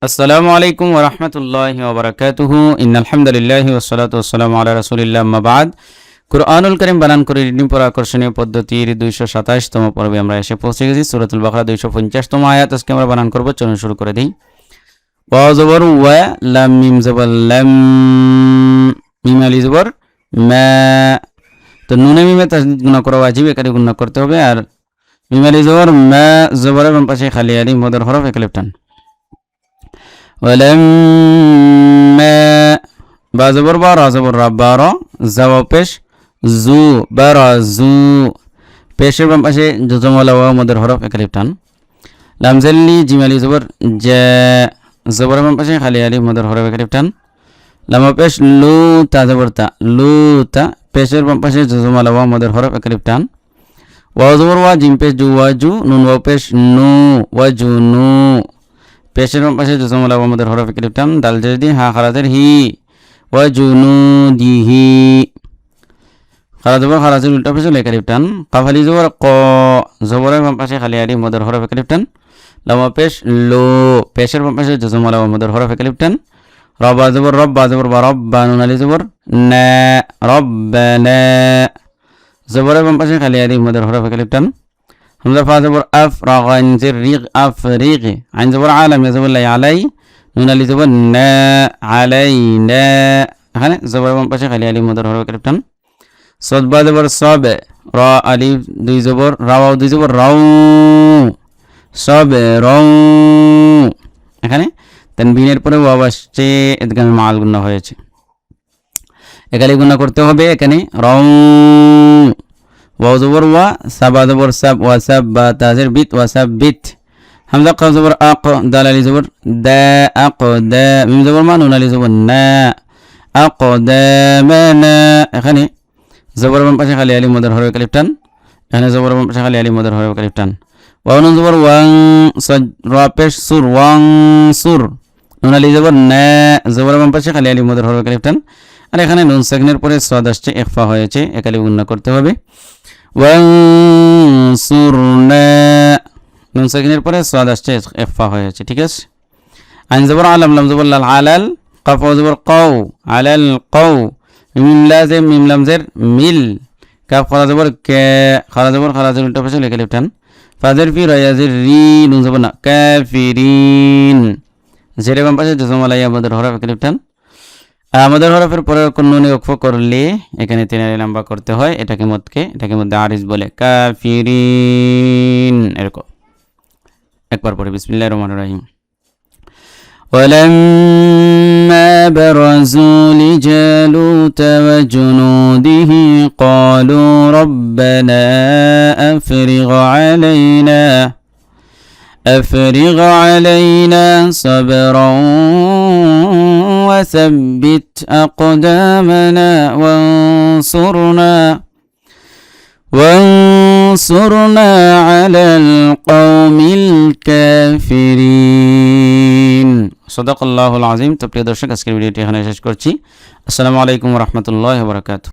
আসসালামু আলাইকুম ওয়া রাহমাতুল্লাহি ওয়া বারাকাতুহু ইন্নাল হামদুলিল্লাহি ওয়াস সালাতু ওয়াস সালামু আলা রাসূলিল্লাহ আম্মা বাদ। কুরআনুল কারীম বানান করে রিডিং পড়া আকর্ষণীয় পদ্ধতির 227 তম পর্বে আমরা এসে পৌঁছে গেছি। সূরাতুল বাকারা 250 তম আয়াত আজকে আমরা বানান করব। চলুন শুরু করে দেই। ওয়া জবর ওয়া, লাম মিম জবর লাম, মিম আলিফ জবর মা। তো নুনে মিমে তাসদীদ গুণা করা ওয়াজিব, একালি গুণা করতে হবে। আর মিম আলিফ জবর মা, জবরের বাম পাশে খালি আলিফ মদের হরফ একালিফ টান। ولما بازبر بارا زبر ربارا زوا پیش زو بارا زو پیشر بم پشه جزم ولا واو مدر حرف اکلیف تان. لمزلی جیمالی زبر جا زبر بم پشه خالی الف مدر حرف اکلیف تان. لما پیش لو تا زبر تا لو تا پیشر بم پشه جزم ولا واو مدر حرف اکلیف تان. واو زبر وا جیم پیش جو واجو نون واو پیش نو واجو نو পেশের পাশে জজম ওয়ালা ওয়ামদের হরফ একালিফ টান। দাল জেদি হা খারাজের হি ওয়া জুনুদিহি, খারাজ জবর খারাজের উল্টা পাশে একালিফ টান। কাফ আলিফ জবর ক, জবরের বাম পাশে খালি আলিফ মদের হরফ একালিফ টান। লামা পেশ লো, পেশের বাম পাশে জজম ওয়ালা ওয়ামদের হরফ একালিফ টান। রবা জবর রব, বা জবর বা রব, বা নুন আলিফ জবর না, রব্বানা, জবরের বাম পাশে খালি আলিফ মদের হরফ একালিফ টান। হামজা ফা জবর আফ, রা গাইন জির রিগ আফ রিগ, আইন জবর আলাম ইয়া জবর লাই আলাই, নুন আলিফ জবর না আলাইনা, এখানে জবরের বাম পাশে খালি আলিফ মদের হরফ একালিফ টান। সদ বা জবর সব, রা আলিফ দুই জবর, রা ওয়াও দুই জবর রাউ, সব রাউ, এখানে তানবিনের পরে ওয়াও আসছে, ইদগামে মাল গুণা হয়েছে, একালি গুণা করতে হবে। এখানে রাউ ওয়াও জবর ওয়া, সাবা জবর সাব, ওয়া সাব বা তাজের বিত, ওয়া সাব বিত। হামজা কাফ জবর আক, দাল আলিফ জবর দা, আক দা, মিম জবর মা, নুন আলিফ জবর না, আক দা মানা, এখানে জবর বাম পাশে খালি আলিফ মদের হরফ একালিফ টান। এখানে জবর বাম পাশে খালি আলিফ মদের হরফ একালিফ টান। ওয়া নুন জবর ওয়াং, রা পেশ সুর, ওয়াং সুর, নুন আলিফ জবর না, জবর বাম পাশে খালি আলিফ মদের হরফ একালিফ টান। আর এখানে নুন সাকিনের পরে সাদ আসছে, ইখফা হয়েছে, একালি গুণনা করতে হবে। ওয়ানসুরনা, নুন সাকিনের পরে সাদ আসছে, ইখফা হয়েছে, ঠিক আছে। আইন জবর আলাম, লাম জবর লাল, আলাল, কাফ জবর কাউ, আলাল কাউ, মিম লাজিম, মিম লামজের মিল, কাফ খারা জবর কে, খারা জবর খারাজের উল্টা পাশে একালিফ টান। ফাজের ফি রায়াজির রি, নুন জবর না কাফিরিন, জেরে বাম পাশে জজম ওয়ালা ইয়া মদের হরফ একালিফ টান। আমাদের হরফের পরে নুনে ওকফ করলে এখানে 3 লম্বা করতে হয়। এটাকে মধ্যে আরিজ বলে, কাফিরিন, এরকম। একবার পরে বিসমিল্লাহির রহমানির রহিম। ولما برزوا لجالوت وجنوده قالوا ربنا أفرغ علينا صبرا وثبت أقدامنا وانصرنا على القوم الكافرين। صدق الله العظيم। তো প্রিয় দর্শক, আজকের ভিডিওটি এখানে শেষ করছি। আসসালামু আলাইকুম ওয়া রাহমাতুল্লাহি ওয়া বারাকাতুহু।